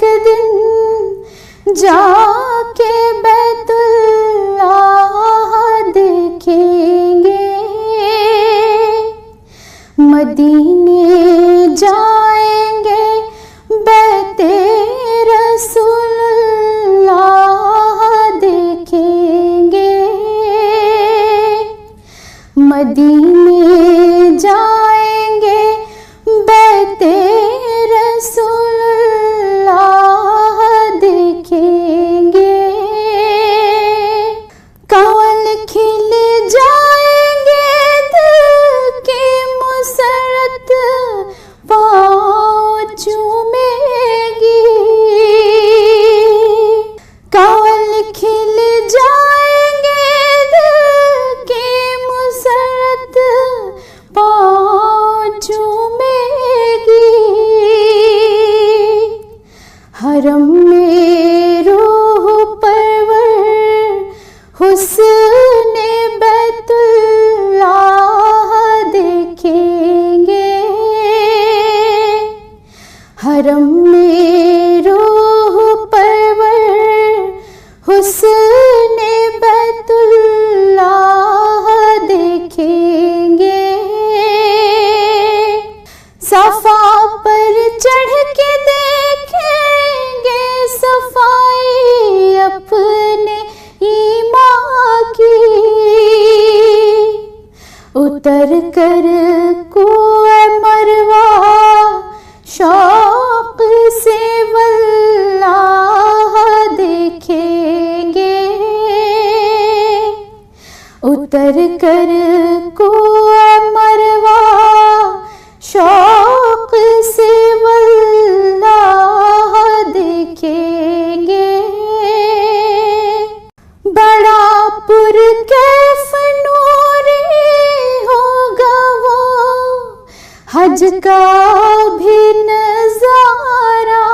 एक दिन जाके बैतुल्लाह देखेंगे, मदीने जाएंगे बैते रसूलुल्लाह देखेंगे, मदीने जाएंगे बैते रसूलुल्लाह देखेंगे। कमल खिल जाएंगे दिल की मुसरत पाँव चूमेगी, कमल खिल जाएंगे दिल की मुसरत पाँव चूमेगी। हरम में रूह परवर हुस्ने बैतुल्लाह देखेंगे, हरम में रूह परवर हुस्ने बैतुल्लाह देखेंगे। सफा पर चढ़ के देखेंगे सफाई अपने ईमान की, उतर कर कुएं मरवा शौक से वल्लाह देखेंगे, उतर कर कुएं मरवा शौक से वल्लाह देखेंगे। बड़ा पुरकैफ नूरी होगा वो हज का भी नजारा,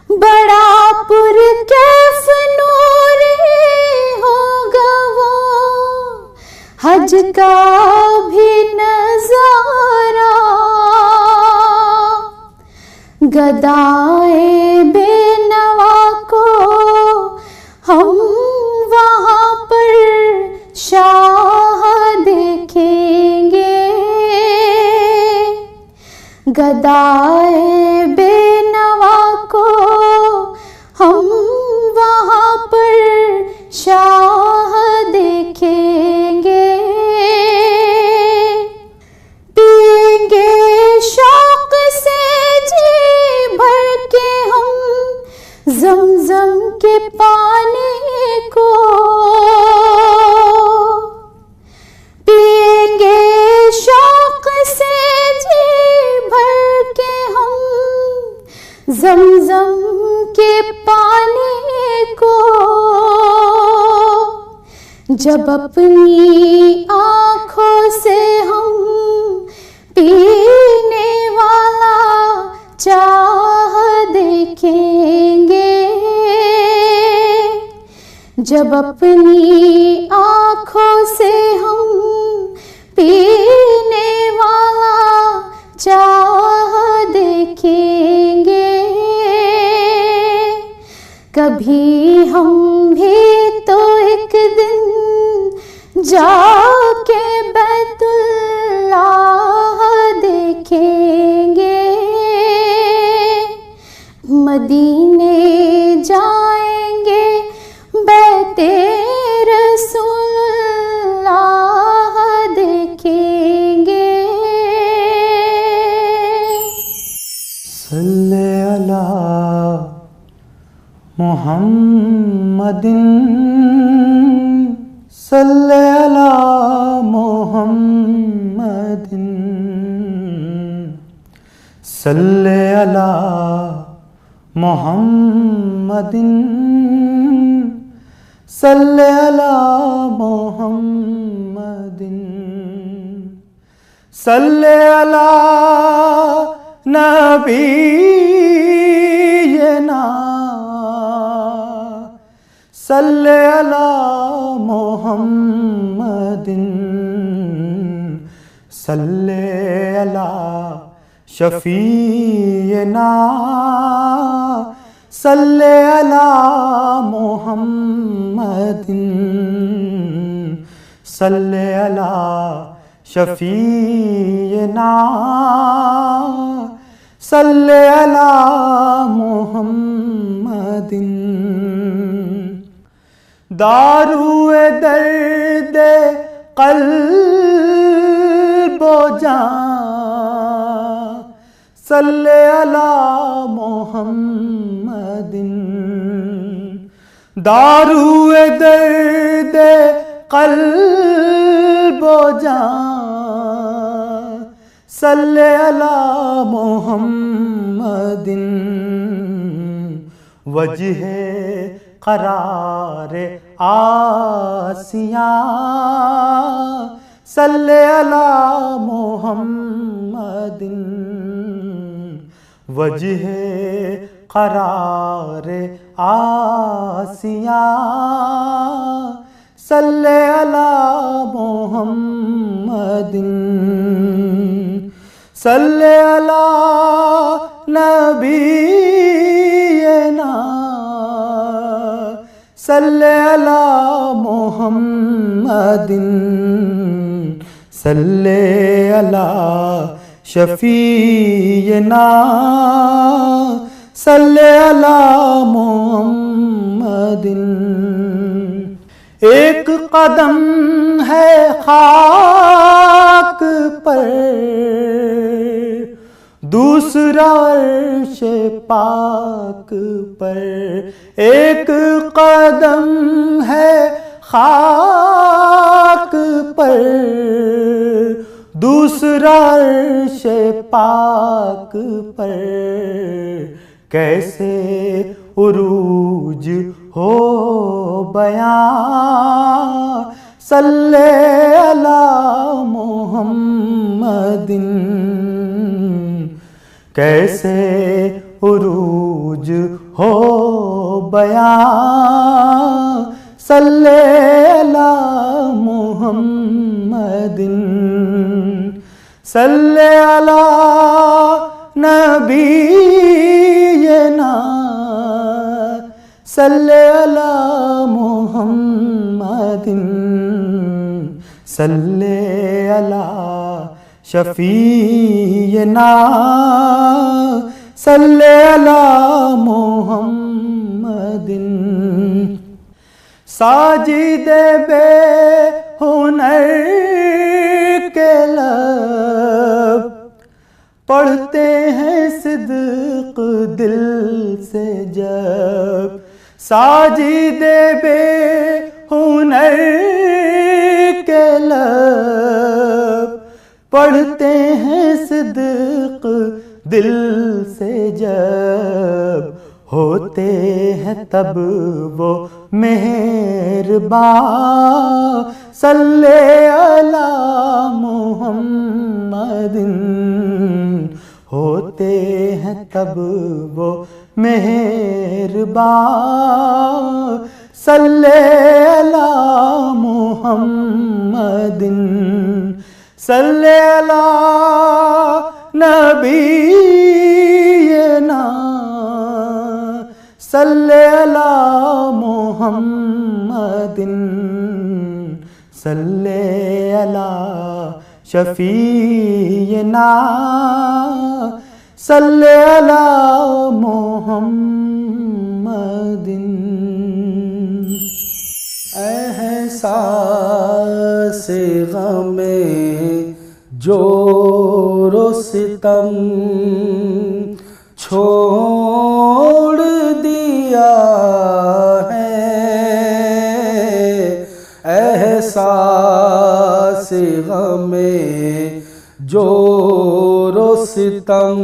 बड़ा पुरकैफ नूरी होगा वो हज का भी नजारा। गदाए बेनवा को हम वहाँ पर शाह देखेंगे, गदाए बेनवा को हम वहाँ पर शाह देखेंगे। पिएंगे शौक से जी भर के हम ज़मज़म के पानी को, पिएंगे शौक से जी भर के हम ज़मज़म के पानी को। जब अपनी आँखों से हम पीने वाला चाह देखेंगे, जब अपनी आँखों से हम पीने वाला चाह देखेंगे। कभी हम भी तो एक दिन जाके बैतुल्लाह देखेंगे, मदीने जाएंगे बैते रसूलुल्लाह देखेंगे। सल्ले अला मुहम्मदिन, सल्ले अला मुहम्मदिन, सल्ले अला मुहम्मदिन, सल्ले अला मुहम्मदिन, सल्ले अला नबीना, सल्ले अला मुहम्मदिन, सल्ले अला शफीना सल्ले अला मुहम्मदिन सल्ले अला शफीना सल्ले अला मुहम्मदिन दारुए दर्द क़ल्बो जान सल्ले अला मुहम्मदिन दारुए दर्द क़ल्बो जान सल्ले अला मुहम्मदिन वजहे करार आसिया सल्ले अला मुहम्मदिन वजहे करार आसिया सल्ले अला मुहम्मदिन सल्ले अला नबीना सल्ले अला मुहम्मदिन सल्ले अला शफीना सल्ले अला मुहम्मदिन एक कदम है खाक पर दूसरा अर्श पाक पर एक कदम है खाक पर दूसरा अर्श पाक पर कैसे उरूज हो बयां सल्ले अला मुहम्मदिन कैसे उरूज हो बयां सल्ले अला मुहम्मदिन सल्ले अला नबीना सल्ले अला मुहम्मदिन सल्ले अला शफीना सल्ले अला मुहम्मदिन साजिदे बे हुनर के लब पढ़ते हैं सिद्क दिल से जब साजिदे बे हुनर के लब पढ़ते हैं सिद्क दिल से जब होते हैं तब वो मेहरबान सल्ले अला मुहम्मदिन होते हैं तब वो मेहरबान सल्ले अला मुहम्मदिन सल्ले अला नबीना सल्ले अला मुहम्मदिन सल्ले अला शफीना सल्ले अला मुहम्मदिन एहसास गमे जोरो सितम छोड़ दिया है एहसास गमे जोरो सितम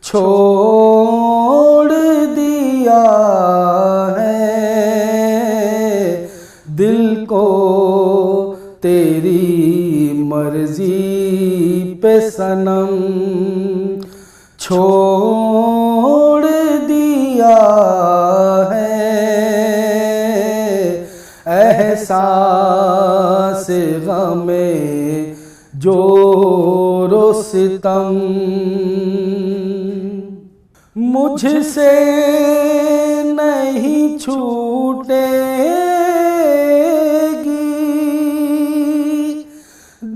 छोड़ दिया है दिल को तेरी मर्जी पे सनम छोड़ दिया है एहसास गमे जोरो सितम मुझसे नहीं छूटेगी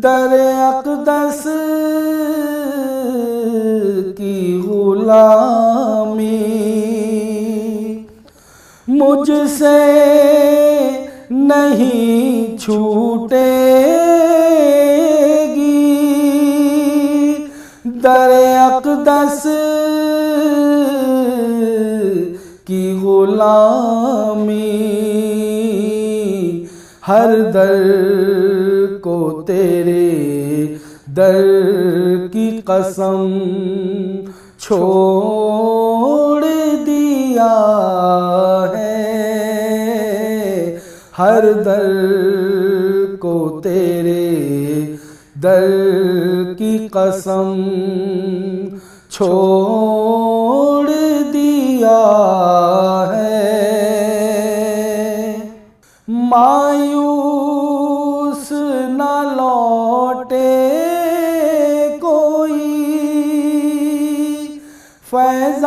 दर अक़दस की गुलामी मुझसे नहीं छूटेगी दर अक़दस की गुलामी हर दर को तेरे दर की कसम छोड़ दिया है हर दर को तेरे दर की कसम छोड़ दिया है मायूस न लौटे कोई फैज़ान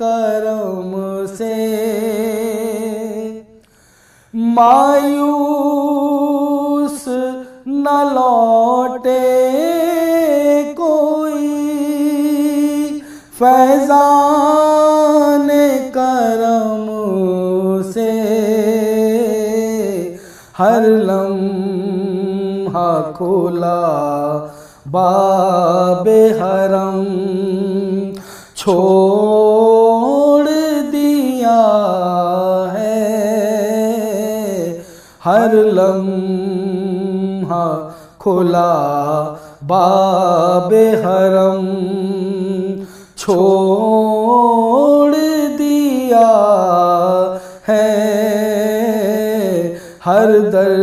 करम से मायूस न लौटे कोई फैज़ान करम से हर लम्हा खोला बाबे हरम छोड़ दिया है हर लम्हा खुला बाबे हरम छोड़ दिया है हर दर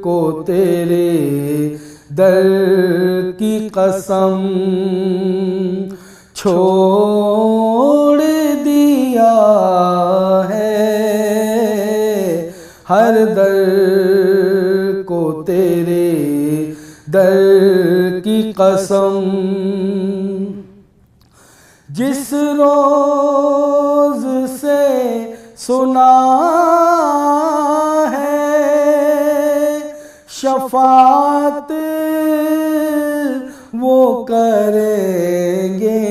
को तेरे दर की कसम छोड़ दिया है हर दर को तेरे दर की कसम जिस रोज से सुना है शफाअत वो करेंगे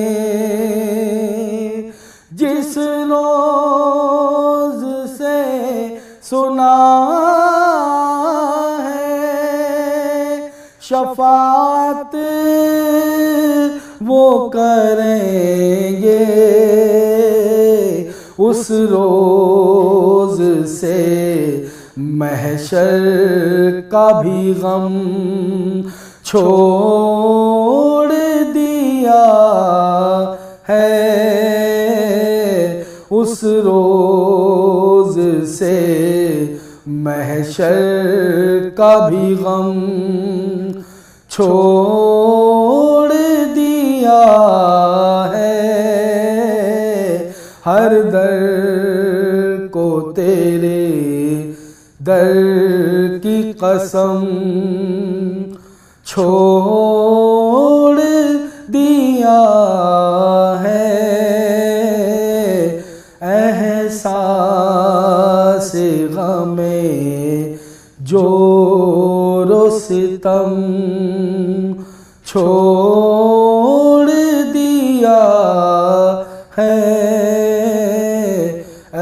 जिस रोज से सुना है शफाअत वो करेंगे उस रोज से महशर का भी गम छोड़ दिया है उस रोज से महशर का भी गम छोड़ दिया है हर दर को तेरे दर की कसम छोड़ दिया है एहसास गमे जोरो सितम छोड़ दिया है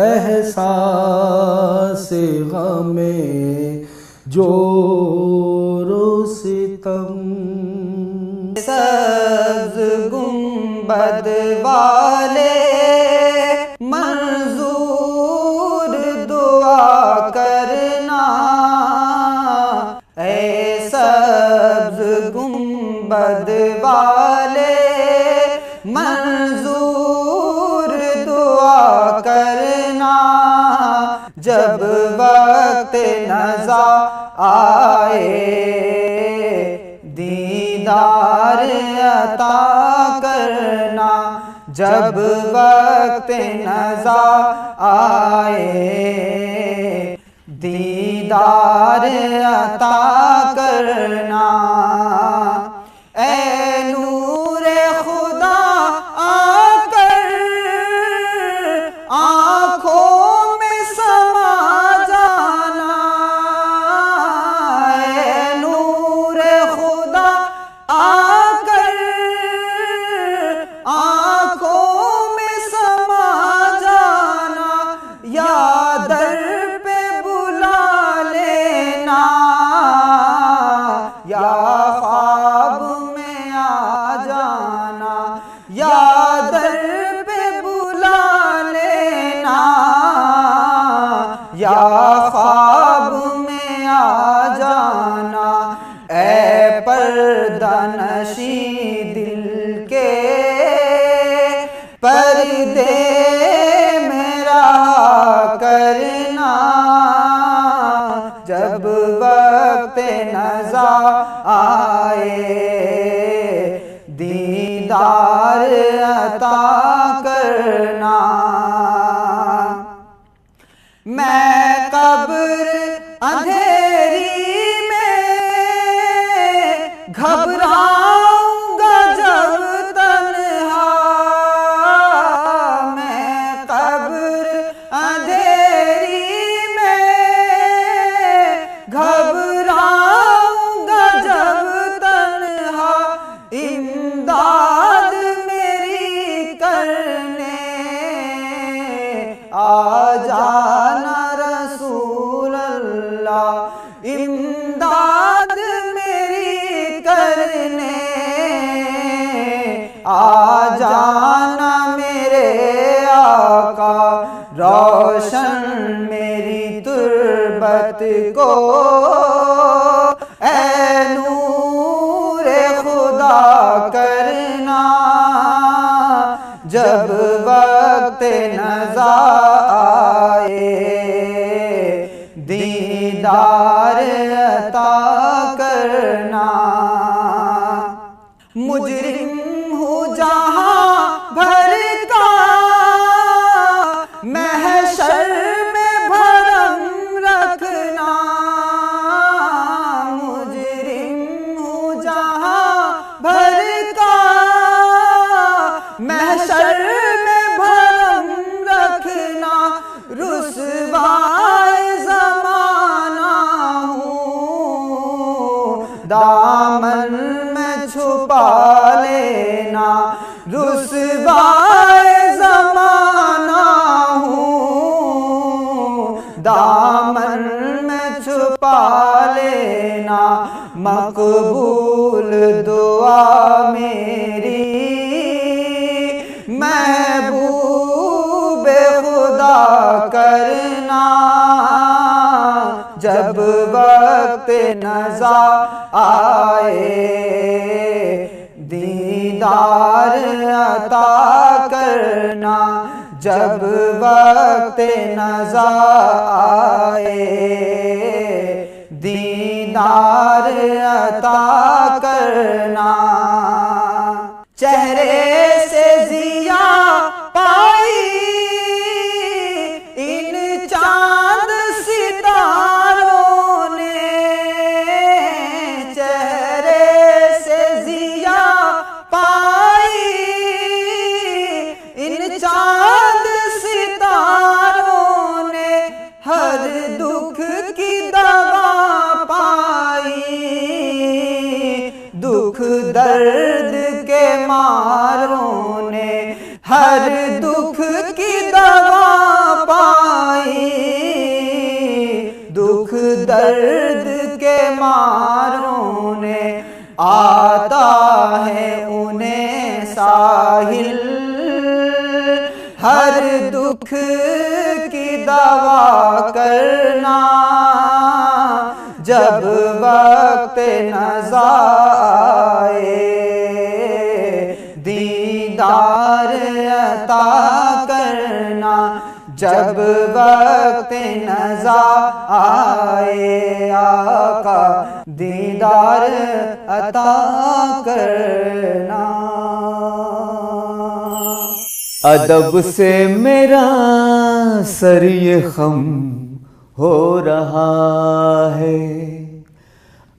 एहसास गमे जोरो सितम सब्ज़ गुंबद वाले मंजूर दुआ करना ऐ सब्ज़ गुंबद वाले मंजूर दुआ करना जब वक्त नज़ा आए दीदार अता करना जब वक्त नज़ा आए दीदार अता करना। ऐ नूरे खुदा आकर आँखों में समा जाना। ऐ नूरे खुदा आकर आँखों में समा जाना। या दर पे बुला लेना, या ख्वाब में आ जाना। या दर पे बुला लेना, या ख्वाब में आ जाना। ऐ पर्दा नशी दिल के पर्दे मेरा करना। जब वक्त नज़ा आए दीदार अता करना। मैं कब्र अंधेरी में घबराऊंगा जब तन्हा। मैं कब्र अंधेरी में घबराऊंगा जब तन्हा। इमदाद मेरी करने आ जाना रसूल अल्लाह। इमदाद मेरी करने आ जाना मेरे आका। रोशन मेरी तुर्बत को ऐ नूरे खुदा करना। जब वक्त नज़ा आए दीदार अता करना। मुजरिम हूँ जहाँ भर का महशर में भरम रखना। मुजरिम हूँ जहाँ भर का महशर में भरम रखना। रुसवाए ज़माना हूँ दामन में छुपा लेना। रुसवाए ज़माना हूँ दामन में छुपा लेना। मकबूल दुआ मेरी महबूब खुदा करना। जब वक्त नज़ा आए दीदार अता करना। जब वक्त नज़ा आए दीदार अता करना। चेहरे से जिया पाई इन चांद सितारों ने। चेहरे से जिया पाई इन चांद सितारों ने। हर दुख की दवा पाई दुख दर्द के मारों ने। हर दुख की दवा पाई दुख दर्द के मारों ने। आता है उन्हें साहिल हर दुख की दवा करना। जब वक्त नज़ा आए दीदार अता करना। जब वक्त नज़ा आए आका दीदार अता करना। अदब से मेरा सर ये खम हो रहा है।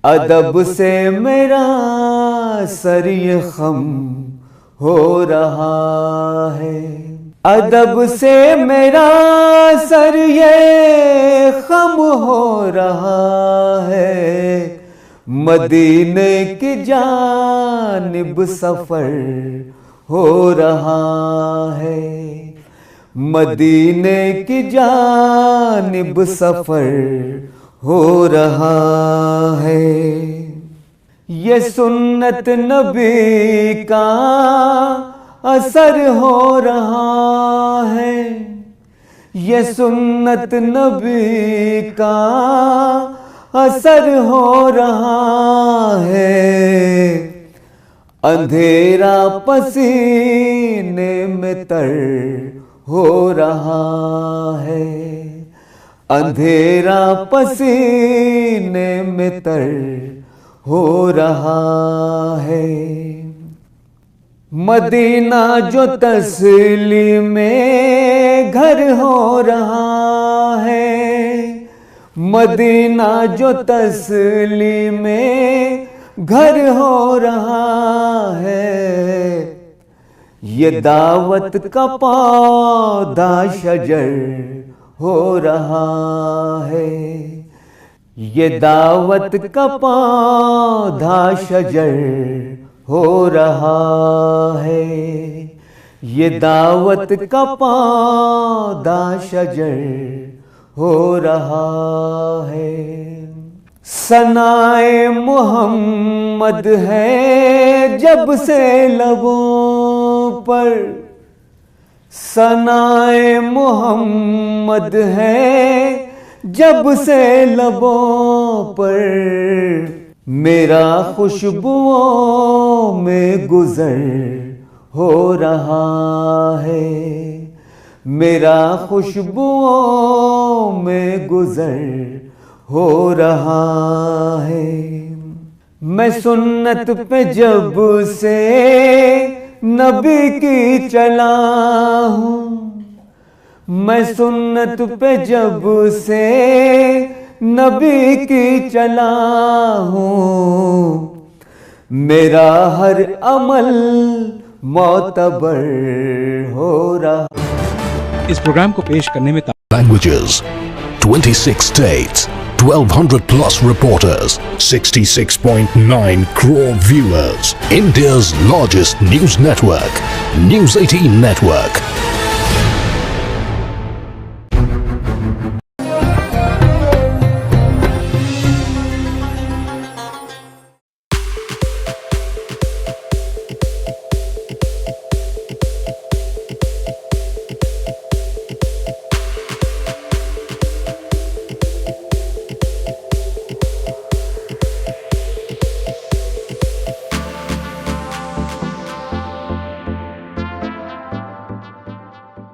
अदब से मेरा सर ये खम हो रहा है। अदब से मेरा सर ये खम हो रहा है। मदीने की जानिब सफर हो रहा है। मदीने की जानिब सफर हो रहा है। ये सुन्नत नबी का असर हो रहा है। ये सुन्नत नबी का असर हो रहा है। अंधेरा पसीने में तर हो रहा है। अंधेरा पसीने में तर हो रहा है। मदीना जो तस्लीमे घर हो रहा है। मदीना जो तस्लीमे घर हो रहा है। ये दावत का पौधा शजर हो रहा है। ये दावत का पौधा शजर हो रहा है। ये दावत का पौधा शजर हो रहा है। सनाए मोहम्मद है जब से लबों पर। सनाए मोहम्मद है जब से लबों पर। मेरा खुशबुओं में गुजर हो रहा है। मेरा खुशबुओं में गुजर हो रहा है। मैं सुन्नत पे जब से नबी की चला हूँ। मैं सुन्नत पे जब से नबी की चला हूँ। मेरा हर अमल मोतबर हो रहा। इस प्रोग्राम को पेश करने में languages, 26 states, 1200 plus reporters, 66.9 crore viewers. India's largest news network, News 18 Network.